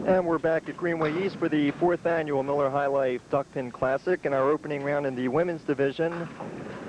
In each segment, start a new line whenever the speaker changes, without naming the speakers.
And we're back at Greenway East for the 4th annual Miller High Life Duckpin Classic. In our opening round in the women's division,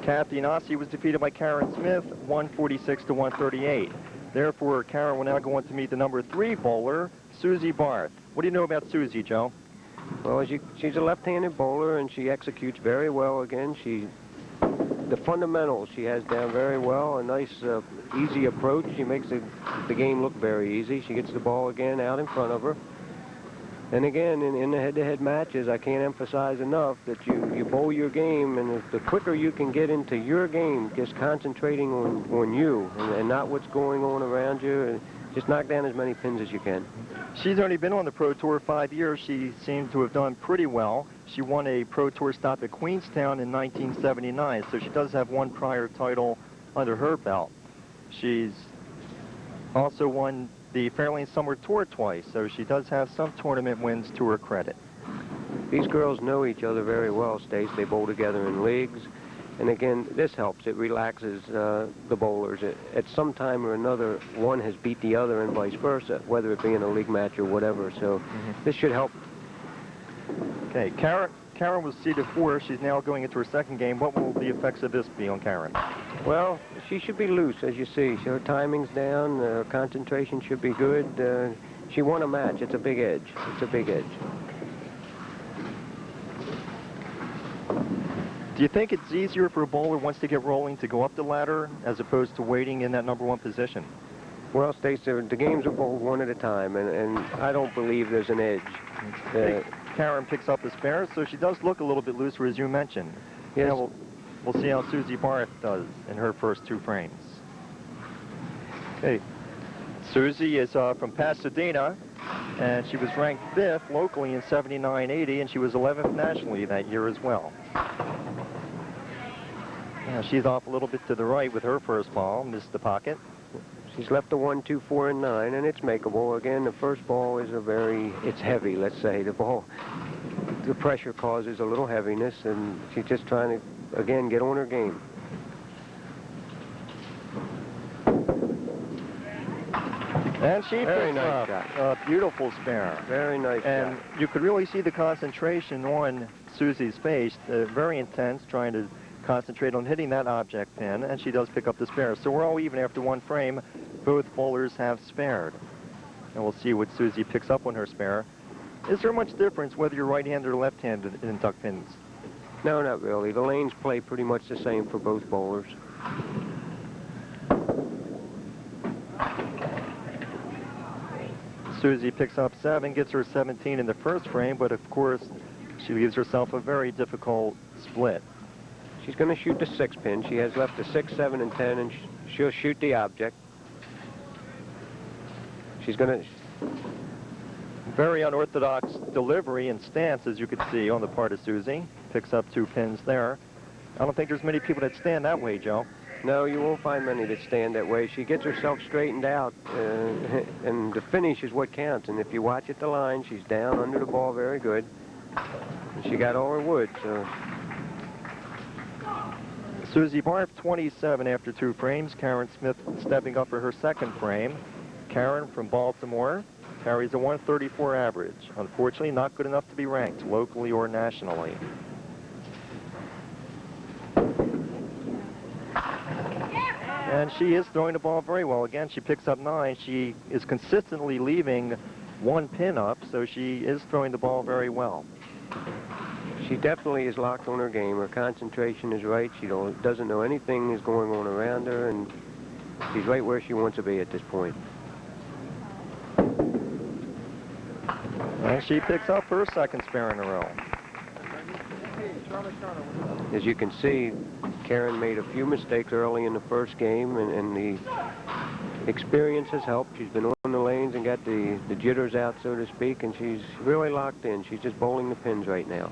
Kathy Nossi was defeated by Karen Smith, 146 to 138. Therefore, Karen will now go on to meet the number 3 bowler, Suzy Barth. What do you know about Suzy, Joe?
Well, she's a left-handed bowler, and she executes very well again. The fundamentals she has down very well, a nice, easy approach. She makes the game look very easy. She gets the ball again out in front of her. And again, in the head-to-head matches, I can't emphasize enough that you bowl your game, and the quicker you can get into your game, just concentrating on you and not what's going on around you, just knock down as many pins as you can.
She's only been on the Pro Tour 5 years. She seemed to have done pretty well. She won a Pro Tour stop at Queenstown in 1979, so she does have one prior title under her belt. She's also won the Fairlane Summer Tour twice, so she does have some tournament wins to her credit.
These girls know each other very well, Stace. They bowl together in leagues. And again, this helps. It relaxes the bowlers. At some time or another, one has beat the other and vice versa, whether it be in a league match or whatever. So this should help.
Okay, Karen was seeded 4. She's now going into her second game. What will the effects of this be on Karen?
Well, she should be loose, as you see. Her timing's down. Her concentration should be good. She won a match. It's a big edge. It's a big edge.
Do you think it's easier for a bowler once they get rolling to go up the ladder as opposed to waiting in that number 1 position?
Well, Stace, the games are bowled one at a time, and I don't believe there's an edge.
Karen picks up the spare, so she does look a little bit looser, as you mentioned.
Yes.
Now we'll see how Suzy Barth does in her first 2 frames. Okay, Suzy is from Pasadena, and she was ranked 5th locally in 79-80, and she was 11th nationally that year as well. Now she's off a little bit to the right with her first ball, missed the pocket.
She's left the 1, 2, 4, and 9, and it's makeable. Again, the first ball is it's heavy, let's say. The pressure causes a little heaviness, and she's just trying to, again, get on her game.
And she picks up a beautiful spare.
Very nice
and
shot.
You could really see the concentration on Suzy's face, very intense, trying to concentrate on hitting that object pin, and she does pick up the spare. So we're all even after 1 frame. Both bowlers have spared. And we'll see what Suzy picks up on her spare. Is there much difference whether you're right-handed or left-handed in duck pins?
No, not really. The lanes play pretty much the same for both bowlers.
Suzy picks up 7, gets her 17 in the first frame, but of course she leaves herself a very difficult split.
She's going to shoot the 6 pin. She has left the 6, 7, and 10, and she'll shoot the object. She's going to...
Very unorthodox delivery and stance, as you could see, on the part of Suzy. Picks up 2 pins there. I don't think there's many people that stand that way, Joe.
No, you won't find many that stand that way. She gets herself straightened out, and the finish is what counts. And if you watch at the line, she's down under the ball very good. And she got all her wood, so...
Suzy Barth, 27 after 2 frames. Karen Smith stepping up for her second frame. Karen from Baltimore carries a 134 average. Unfortunately, not good enough to be ranked locally or nationally. And she is throwing the ball very well. Again, she picks up 9. She is consistently leaving 1 pin up, so she is throwing the ball very well.
She definitely is locked on her game. Her concentration is right. She doesn't know anything is going on around her, and she's right where she wants to be at this point.
And she picks up her second spare in a row.
As you can see, Karen made a few mistakes early in the first game, and the experience has helped. She's been on the lanes and got the jitters out, so to speak, and she's really locked in. She's just bowling the pins right now.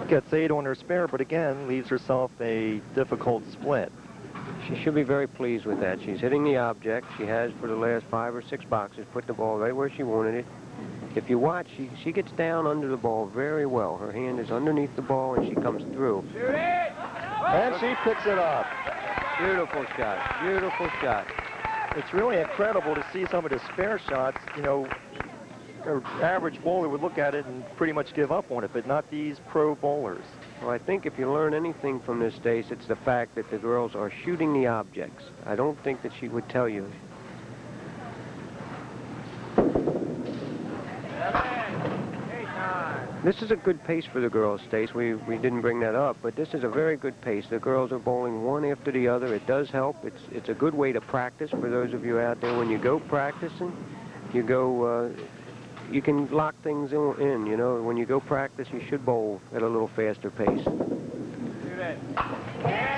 Gets 8 on her spare, but again, leaves herself a difficult split.
She should be very pleased with that. She's hitting the object. She has for the last 5 or 6 boxes, put the ball right where she wanted it. If you watch, she gets down under the ball very well. Her hand is underneath the ball, and she comes through.
And she picks it up.
Beautiful shot. Beautiful shot.
It's really incredible to see some of the spare shots. You know, an average bowler would look at it and pretty much give up on it, but not these pro bowlers.
Well, I think if you learn anything from this, Stace, it's the fact that the girls are shooting the objects. I don't think that she would tell you. This is a good pace for the girls, Stace. We didn't bring that up, but this is a very good pace. The girls are bowling one after the other. It does help. It's a good way to practice for those of you out there. When you go practicing, you go, you can lock things in, you know. When you go practice, you should bowl at a little faster pace.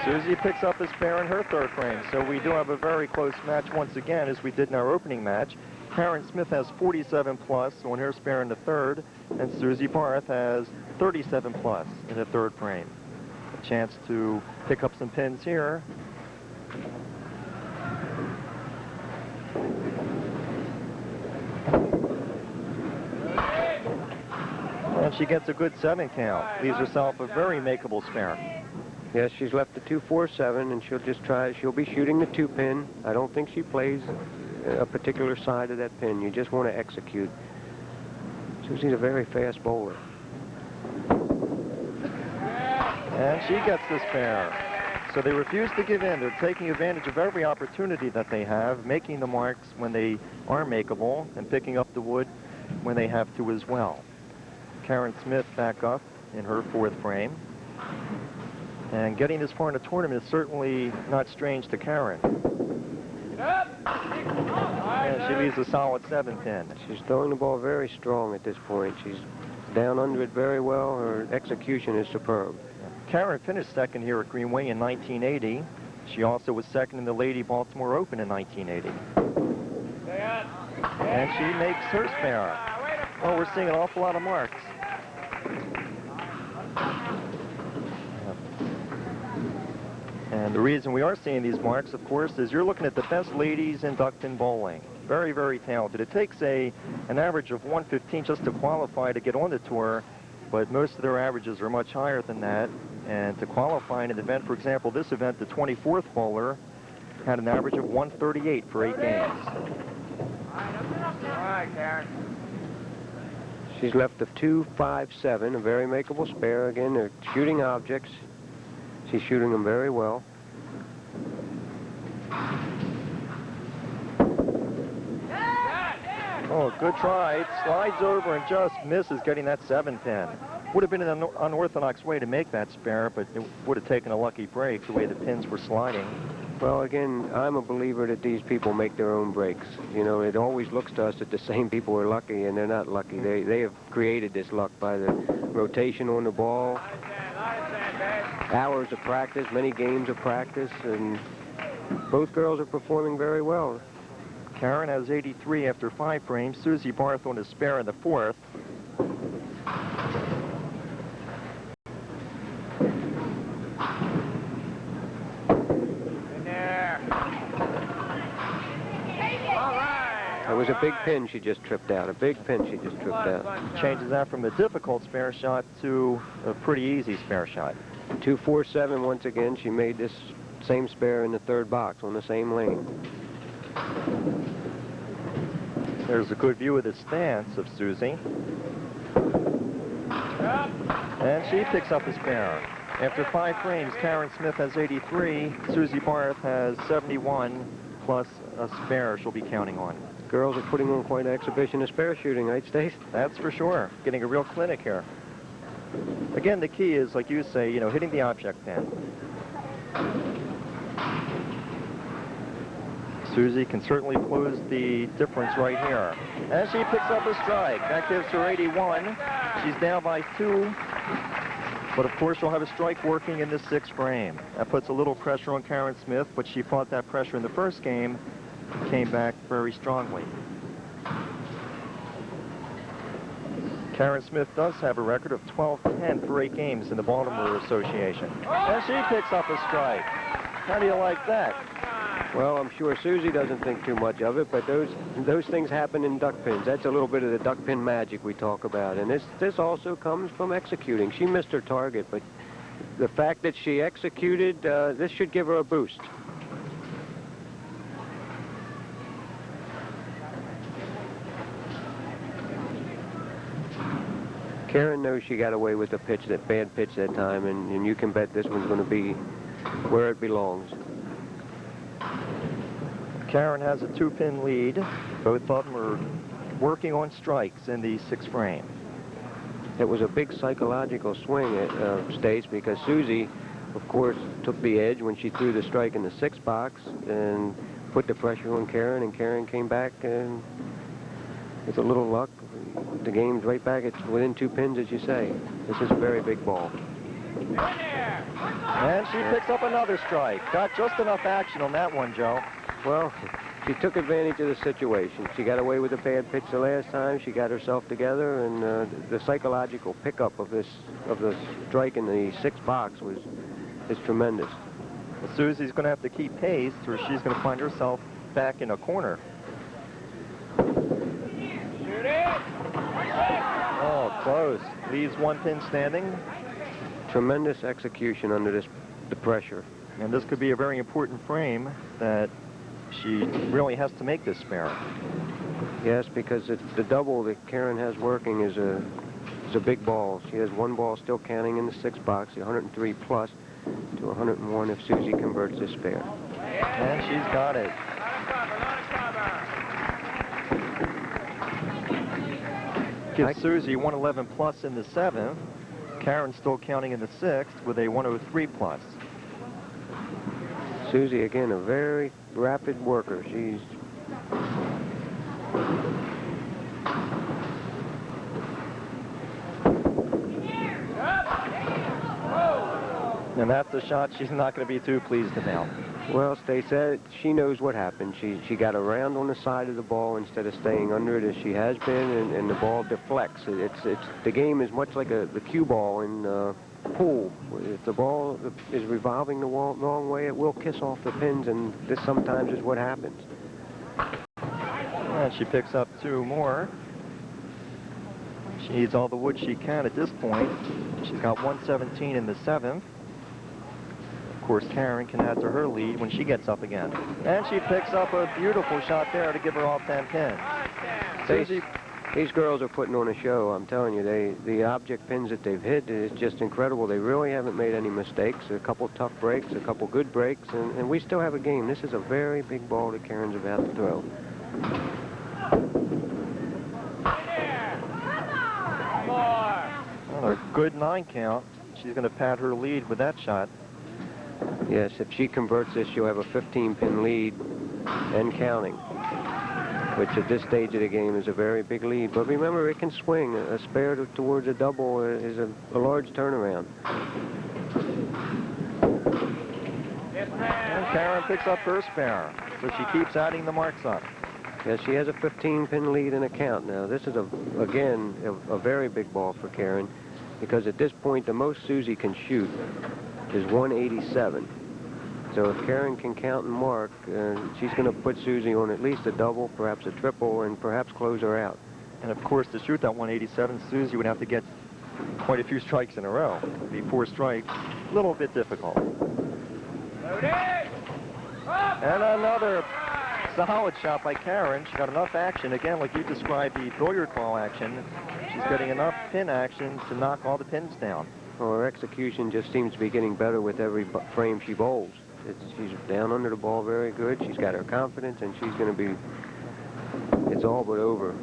Suzy picks up a spare in her third frame, so we do have a very close match once again, as we did in our opening match. Karen Smith has 47 plus on her spare in the third, and Suzy Barth has 37 plus in the third frame. A chance to pick up some pins here. And she gets a good 7 count. Leaves herself a very makeable spare.
Yes, she's left the 2-4-7, and she'll just try. She'll be shooting the 2-pin. I don't think she plays a particular side of that pin. You just want to execute. Suzy's a very fast bowler.
And she gets the spare. So they refuse to give in. They're taking advantage of every opportunity that they have, making the marks when they are makeable, and picking up the wood when they have to as well. Karen Smith back up in her fourth frame. And getting this far in the tournament is certainly not strange to Karen. And she leaves a solid 7-pin.
She's throwing the ball very strong at this point. She's down under it very well. Her execution is superb.
Karen finished second here at Greenway in 1980. She also was second in the Lady Baltimore Open in 1980. And she makes her spare. Oh, we're seeing an awful lot of marks. And the reason we are seeing these marks, of course, is you're looking at the best ladies in duckpin bowling. Very, very talented. It takes an average of 115 just to qualify to get on the tour, but most of their averages are much higher than that. And to qualify in an event, for example, this event, the 24th bowler had an average of 138 for 8 games.
All right, Karen.
She's left the 2-5-7, a very makeable spare. Again, they're shooting objects. She's shooting them very well.
Oh, good try. It slides over and just misses getting that 7-pin. Would have been an unorthodox way to make that spare, but it would have taken a lucky break the way the pins were sliding.
Well, again, I'm a believer that these people make their own breaks. You know, it always looks to us that the same people are lucky, and they're not lucky. They have created this luck by the rotation on the ball, hours of practice, many games of practice, and both girls are performing very well.
Karen has 83 after 5 frames. Suzy Barth on a spare in the fourth.
It was a big pin she just tripped out. A big pin she just tripped out.
Changes that from a difficult spare shot to a pretty easy spare shot.
2-4-7 once again. She made this same spare in the third box on the same lane.
There's a good view of the stance of Suzy. And she picks up a spare. After 5 frames, Karen Smith has 83. Suzy Barth has 71 plus a spare she'll be counting on.
Girls are putting on quite an exhibition of spare shooting, right, Stace?
That's for sure. Getting a real clinic here. Again, the key is, like you say, you know, hitting the object pin. Suzy can certainly close the difference right here. And she picks up a strike. That gives her 81. She's down by 2. But of course, she'll have a strike working in this 6th frame. That puts a little pressure on Karen Smith, but she fought that pressure in the first game, came back very strongly. Karen Smith does have a record of 12-10 for 8 games in the Baltimore Association. And she picks up a strike. How do you like that?
Well, I'm sure Suzy doesn't think too much of it, but those things happen in duck pins. That's a little bit of the duck pin magic we talk about. And this also comes from executing. She missed her target, but the fact that she executed, this should give her a boost. Karen knows she got away with the pitch, that bad pitch that time, and you can bet this one's going to be where it belongs.
Karen has a 2-pin lead. Both of them are working on strikes in the 6th frame.
It was a big psychological swing at Stace, because Suzy, of course, took the edge when she threw the strike in the 6th box and put the pressure on Karen, and Karen came back, and with a little luck, the game's right back. It's within 2 pins, as you say. This is a very big ball.
And she picks up another strike. Got just enough action on that one, Joe.
Well, she took advantage of the situation. She got away with a bad pitch the last time. She got herself together, and the psychological pickup of the strike in the 6th box is tremendous.
Well, Suzy's going to have to keep pace, or she's going to find herself back in a corner. Oh, close. Leaves 1 pin standing.
Tremendous execution under the pressure.
And this could be a very important frame that she really has to make this spare.
Yes, because the double that Karen has working is a big ball. She has 1 ball still counting in the 6th box, the 103 plus to 101 if Suzy converts this spare.
And she's got it. Gives Suzy 111 plus in the 7th. Karen still counting in the 6th with a 103 plus.
Suzy, again, a very rapid worker. She's...
And that's a shot she's not going to be too pleased about.
Well, Stace said she knows what happened. She got around on the side of the ball instead of staying under it as she has been, and the ball deflects. The game is much like the cue ball in pool. If the ball is revolving the wrong way, it will kiss off the pins, and this sometimes is what happens.
And she picks up 2 more. She needs all the wood she can at this point. She's got 117 in the 7th. Of course, Karen can add to her lead when she gets up again. And she picks up a beautiful shot there to give her all 10 pins. Suzy,
these girls are putting on a show, I'm telling you. The object pins that they've hit is just incredible. They really haven't made any mistakes. A couple tough breaks, a couple good breaks, and we still have a game. This is a very big ball that Karen's about to throw.
Well, a good 9 count. She's going to pad her lead with that shot.
Yes, if she converts this, she'll have a 15-pin lead and counting, which at this stage of the game is a very big lead. But remember, it can swing. A spare towards a double is a large turnaround.
And Karen picks up her spare, so she keeps adding the marks up.
Yes, she has a 15-pin lead and a count now. This is, again, a very big ball for Karen, because at this point, the most Suzy can shoot is 187. So if Karen can count and mark, she's going to put Suzy on at least a double, perhaps a triple, and perhaps close her out.
And of course, to shoot that 187, Suzy would have to get quite a few strikes in a row. It'd be 4 strikes, a little bit difficult. And another solid shot by Karen. She got enough action, again, like you described the billiard ball action. She's getting enough pin action to knock all the pins down.
Well, her execution just seems to be getting better with every frame she bowls. She's down under the ball very good. She's got her confidence, and she's going to be... It's all but over.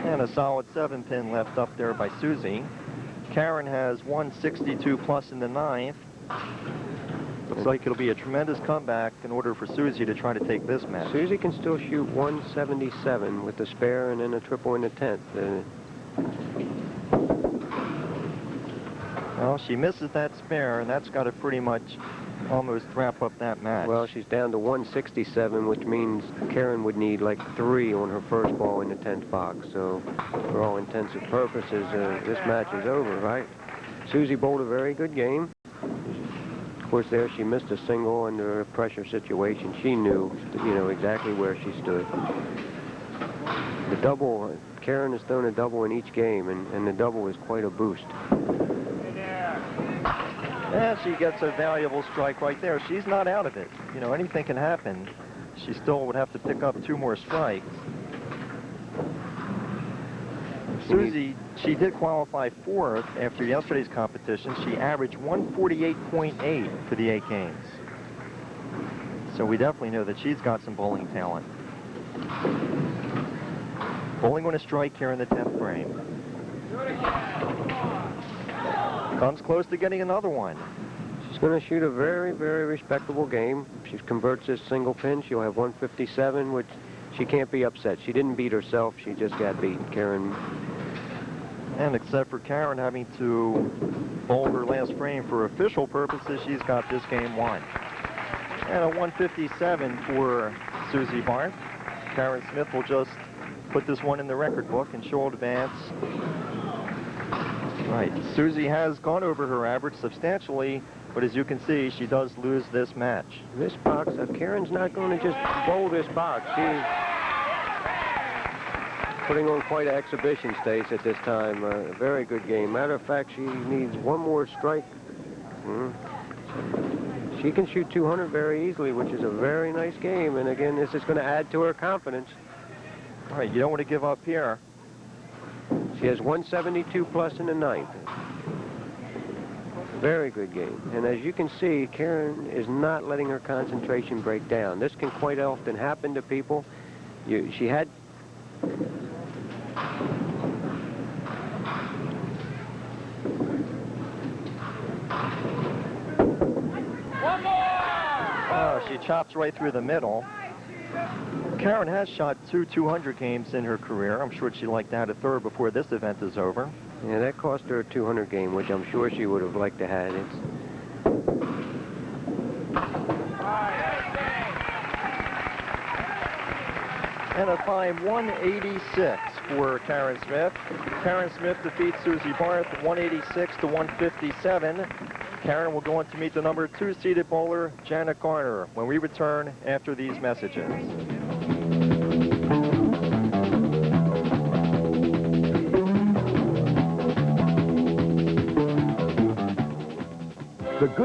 And a solid 7-pin left up there by Suzy. Karen has 162 plus in the 9th. Looks like it'll be a tremendous comeback in order for Suzy to try to take this match.
Suzy can still shoot 177 with the spare and then a triple in the 10th.
Well, she misses that spare, and that's got to pretty much almost wrap up that match.
Well, she's down to 167, which means Karen would need like 3 on her first ball in the 10th box. So, for all intents and purposes, this match is over, right? Suzy bowled a very good game. Of course, there she missed a single under a pressure situation. She knew, exactly where she stood. The double, Karen has thrown a double in each game, and the double is quite a boost.
And she gets a valuable strike right there. She's not out of it. You know, anything can happen. She still would have to pick up 2 more strikes. Suzy, she did qualify 4th after yesterday's competition. She averaged 148.8 for the 8 games. So we definitely know that she's got some bowling talent. Bowling on a strike here in the 10th frame. Comes close to getting another one.
She's going to shoot a very, very respectable game. If she converts this single pin, she'll have 157, which she can't be upset. She didn't beat herself. She just got beat. Karen.
And except for Karen having to bowl her last frame for official purposes, she's got this game won. And a 157 for Suzy Barth. Karen Smith will just put this one in the record book, and she'll advance. Right, Suzy has gone over her average substantially, but as you can see, she does lose this match.
This box, Karen's not going to just bowl this box. She's putting on quite an exhibition, Stace, at this time. A very good game. Matter of fact, she needs one more strike. She can shoot 200 very easily, which is a very nice game. And again, this is going to add to her confidence.
All right, you don't want to give up here.
She has 172 plus in the 9th. Very good game. And as you can see, Karen is not letting her concentration break down. This can quite often happen to people. She had...
Oh, she chops right through the middle. Karen has shot 200 games in her career. I'm sure she'd like to have a third before this event is over.
Yeah, that cost her a 200 game, which I'm sure she would have liked to have.
And a fine 186 for Karen Smith. Karen Smith defeats Suzy Barth 186 to 157. Karen will go on to meet the number 2 seeded bowler, Janet Garner, when we return after these messages.